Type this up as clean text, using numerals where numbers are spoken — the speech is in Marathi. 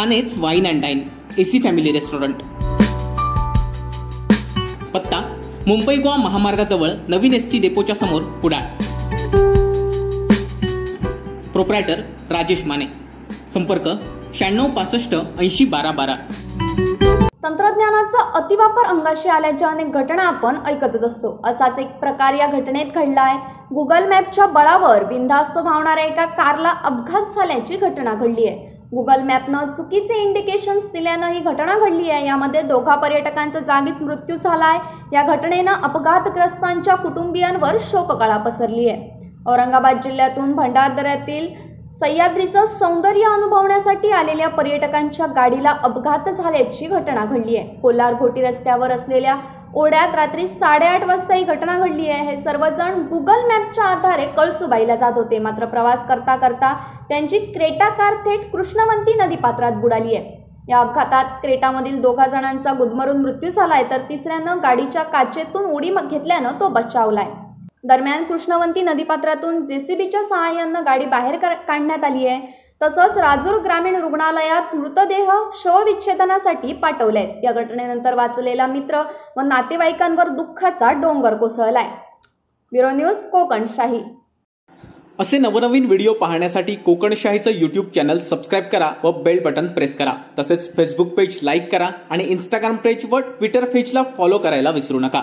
सानेज wine and dine AC family restaurant. पत्ता मुंबई गोवा महामार्गाजवळ नवीन एसटी डेपोच्या समोर कुडाळ। प्रोप्रायटर राजेश माने। संपर्क 96 65 80 12 12। तंत्रज्ञानाचा अतिवापर अंगाशी आल्याच्या अनेक घटना आपण ऐकतच असतो। असाच एक प्रकार या घटनेत घडलाय। गुगल मॅपच्या बळावर बिनधास्त धावणाऱ्या एका कारला अपघात झाल्याची घटना घडली आहे। गुगल मॅपनं चुकीचे इंडिकेशन्स दिल्यानं ही घटना घडली आहे। यामध्ये दोघा पर्यटकांचा जागीच मृत्यू झालाय। या घटनेनं अपघातग्रस्तांच्या कुटुंबियांवर शोककळा पसरली आहे। औरंगाबाद जिल्ह्यातून भंडारदऱ्यातील सह्याद्रीचं सौंदर्य अनुभवण्यासाठी आलेल्या पर्यटकांच्या गाडीला अपघात झाल्याची घटना घडली आहे। कोलार घोटी रस्त्यावर असलेल्या ओढ्यात रात्री 8:30 वाजता ही घटना घडली आहे। हे सर्वजण गुगल मॅपच्या आधारे कळसुबाईला जात होते, मात्र प्रवास करता करता त्यांची क्रेटा कार थेट कृष्णवंती नदीपात्रात बुडाली आहे। या अपघातात क्रेटामधील 2 जणांचा गुदमरून मृत्यू झालाय, तर तिसऱ्यानं गाडीच्या काचेतून उडी घेतल्यानं तो बचावलाय। दरम्यान कृष्णवंती नदीपात्रातून जेसीबीच्या सहाय्यानं गाडी बाहेर काढण्यात आली आहे। तसंच राजूर ग्रामीण रुग्णालयात मृतदेह शवविच्छेदनासाठी पाठवले। या घटनेनंतर वाचलेला मित्र व नातेवाईकांवर दुःखाचा डोंगर कोसळलाय। Bureau news कोकणशाही। असे नवनवीन व्हिडिओ पाहण्यासाठी कोकणशाहीचं यूट्यूब चॅनल सबस्क्राईब करा व बेल बटन प्रेस करा। तसेच फेसबुक पेज लाईक करा आणि इंस्टाग्राम पेज व ट्विटर पेजला फॉलो करायला विसरू नका।